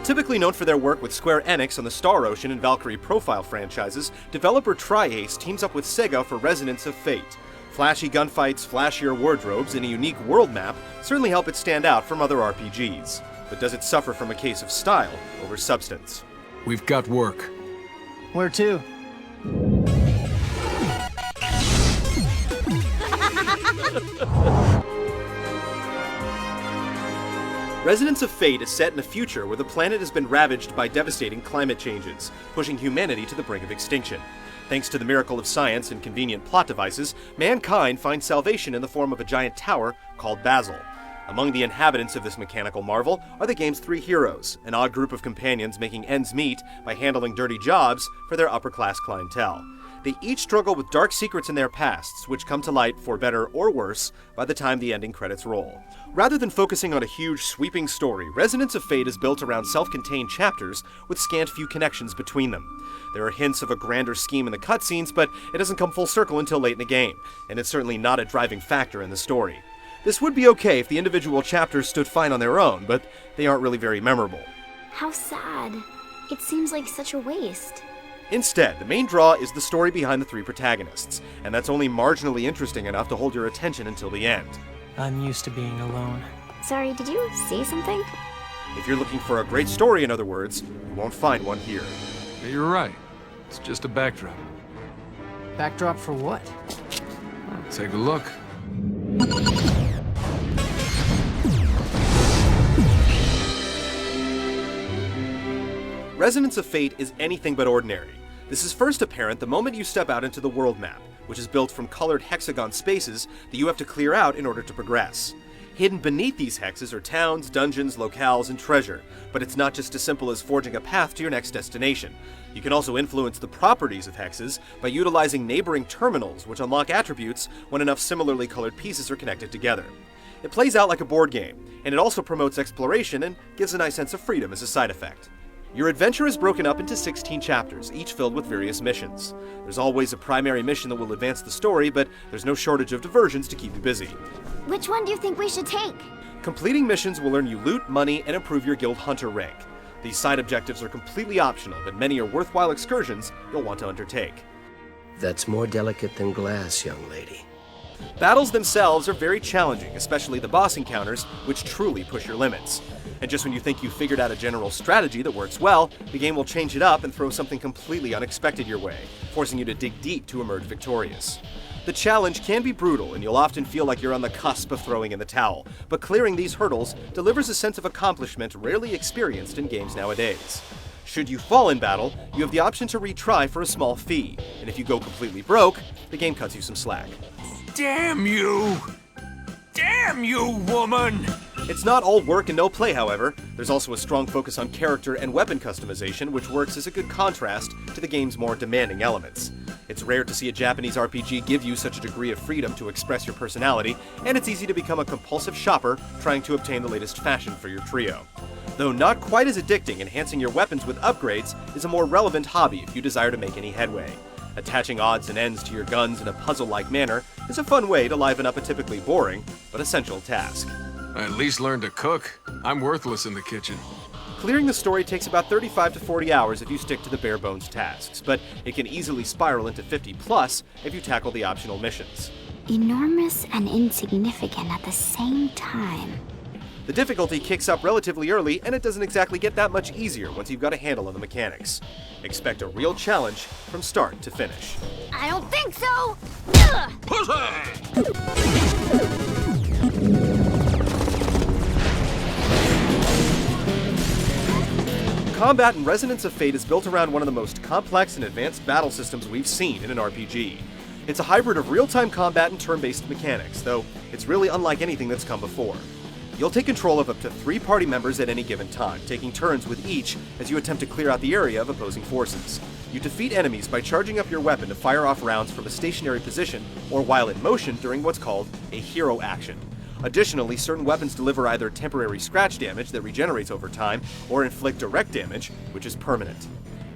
Typically known for their work with Square Enix on the Star Ocean and Valkyrie Profile franchises, developer Tri-Ace teams up with Sega for Resonance of Fate. Flashy gunfights, flashier wardrobes, and a unique world map certainly help it stand out from other RPGs. But does it suffer from a case of style over substance? We've got work. Where to? Resonance of Fate is set in a future where the planet has been ravaged by devastating climate changes, pushing humanity to the brink of extinction. Thanks to the miracle of science and convenient plot devices, mankind finds salvation in the form of a giant tower called Basil. Among the inhabitants of this mechanical marvel are the game's three heroes, an odd group of companions making ends meet by handling dirty jobs for their upper-class clientele. They each struggle with dark secrets in their pasts, which come to light, for better or worse, by the time the ending credits roll. Rather than focusing on a huge, sweeping story, Resonance of Fate is built around self-contained chapters with scant few connections between them. There are hints of a grander scheme in the cutscenes, but it doesn't come full circle until late in the game, and it's certainly not a driving factor in the story. This would be okay if the individual chapters stood fine on their own, but they aren't really very memorable. How sad. It seems like such a waste. Instead, the main draw is the story behind the three protagonists, and that's only marginally interesting enough to hold your attention until the end. I'm used to being alone. Sorry, did you say something? If you're looking for a great story, in other words, you won't find one here. You're right. It's just a backdrop. Backdrop for what? Take a look. Resonance of Fate is anything but ordinary. This is first apparent the moment you step out into the world map, which is built from colored hexagon spaces that you have to clear out in order to progress. Hidden beneath these hexes are towns, dungeons, locales, and treasure, but it's not just as simple as forging a path to your next destination. You can also influence the properties of hexes by utilizing neighboring terminals, which unlock attributes when enough similarly colored pieces are connected together. It plays out like a board game, and it also promotes exploration and gives a nice sense of freedom as a side effect. Your adventure is broken up into 16 chapters, each filled with various missions. There's always a primary mission that will advance the story, but there's no shortage of diversions to keep you busy. Which one do you think we should take? Completing missions will earn you loot, money, and improve your guild hunter rank. These side objectives are completely optional, but many are worthwhile excursions you'll want to undertake. That's more delicate than glass, young lady. Battles themselves are very challenging, especially the boss encounters, which truly push your limits. And just when you think you've figured out a general strategy that works well, the game will change it up and throw something completely unexpected your way, forcing you to dig deep to emerge victorious. The challenge can be brutal, and you'll often feel like you're on the cusp of throwing in the towel, but clearing these hurdles delivers a sense of accomplishment rarely experienced in games nowadays. Should you fall in battle, you have the option to retry for a small fee, and if you go completely broke, the game cuts you some slack. Damn you! Damn you, woman! It's not all work and no play, however. There's also a strong focus on character and weapon customization, which works as a good contrast to the game's more demanding elements. It's rare to see a Japanese RPG give you such a degree of freedom to express your personality, and it's easy to become a compulsive shopper trying to obtain the latest fashion for your trio. Though not quite as addicting, enhancing your weapons with upgrades is a more relevant hobby if you desire to make any headway. Attaching odds and ends to your guns in a puzzle-like manner is a fun way to liven up a typically boring, but essential task. I at least learned to cook. I'm worthless in the kitchen. Clearing the story takes about 35 to 40 hours if you stick to the bare-bones tasks, but it can easily spiral into 50+ if you tackle the optional missions. Enormous and insignificant at the same time. The difficulty kicks up relatively early, and it doesn't exactly get that much easier once you've got a handle on the mechanics. Expect a real challenge from start to finish. I don't think so! Combat in Resonance of Fate is built around one of the most complex and advanced battle systems we've seen in an RPG. It's a hybrid of real-time combat and turn-based mechanics, though it's really unlike anything that's come before. You'll take control of up to 3 party members at any given time, taking turns with each as you attempt to clear out the area of opposing forces. You defeat enemies by charging up your weapon to fire off rounds from a stationary position or while in motion during what's called a hero action. Additionally, certain weapons deliver either temporary scratch damage that regenerates over time, or inflict direct damage, which is permanent.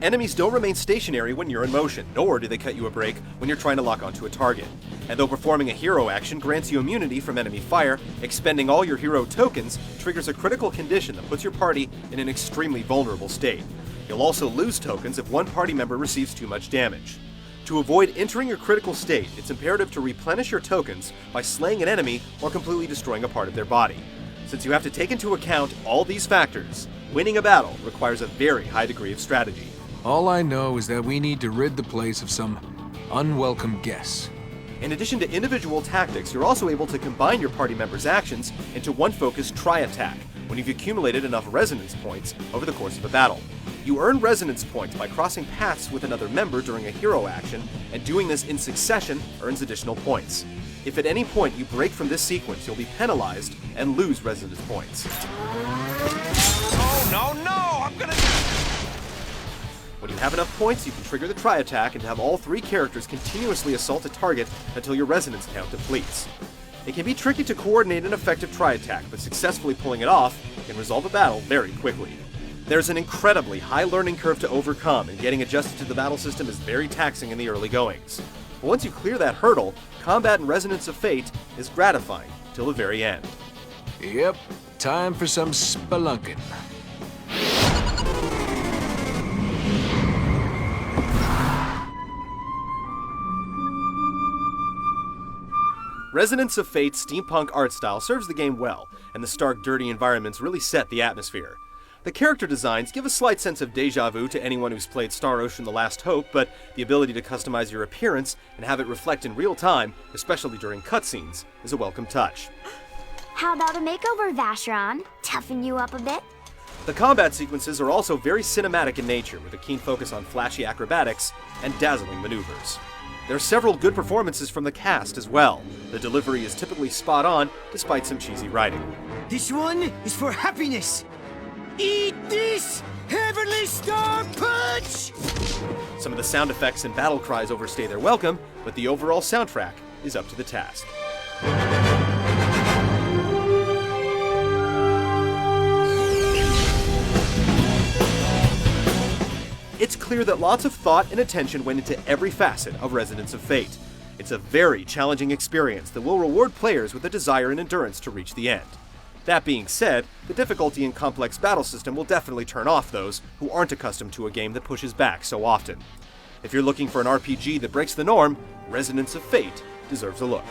Enemies don't remain stationary when you're in motion, nor do they cut you a break when you're trying to lock onto a target. And though performing a hero action grants you immunity from enemy fire, expending all your hero tokens triggers a critical condition that puts your party in an extremely vulnerable state. You'll also lose tokens if one party member receives too much damage. To avoid entering your critical state, it's imperative to replenish your tokens by slaying an enemy or completely destroying a part of their body. Since you have to take into account all these factors, winning a battle requires a very high degree of strategy. All I know is that we need to rid the place of some unwelcome guests. In addition to individual tactics, you're also able to combine your party members' actions into one focused tri-attack when you've accumulated enough resonance points over the course of a battle. You earn resonance points by crossing paths with another member during a hero action, and doing this in succession earns additional points. If at any point you break from this sequence, you'll be penalized and lose resonance points. Oh, no, I'm gonna... When you have enough points, you can trigger the tri-attack and have all three characters continuously assault a target until your resonance count depletes. It can be tricky to coordinate an effective tri-attack, but successfully pulling it off can resolve a battle very quickly. There's an incredibly high learning curve to overcome, and getting adjusted to the battle system is very taxing in the early goings. But once you clear that hurdle, combat in Resonance of Fate is gratifying till the very end. Yep, time for some spelunking. Resonance of Fate's steampunk art style serves the game well, and the stark, dirty environments really set the atmosphere. The character designs give a slight sense of deja vu to anyone who's played Star Ocean: The Last Hope, but the ability to customize your appearance and have it reflect in real time, especially during cutscenes, is a welcome touch. How about a makeover, Vacheron? Toughen you up a bit? The combat sequences are also very cinematic in nature, with a keen focus on flashy acrobatics and dazzling maneuvers. There are several good performances from the cast as well. The delivery is typically spot on, despite some cheesy writing. This one is for happiness. Eat this, Heavenly Star Punch! Some of the sound effects and battle cries overstay their welcome, but the overall soundtrack is up to the task. It's clear that lots of thought and attention went into every facet of Resonance of Fate. It's a very challenging experience that will reward players with the desire and endurance to reach the end. That being said, the difficulty and complex battle system will definitely turn off those who aren't accustomed to a game that pushes back so often. If you're looking for an RPG that breaks the norm, Resonance of Fate deserves a look.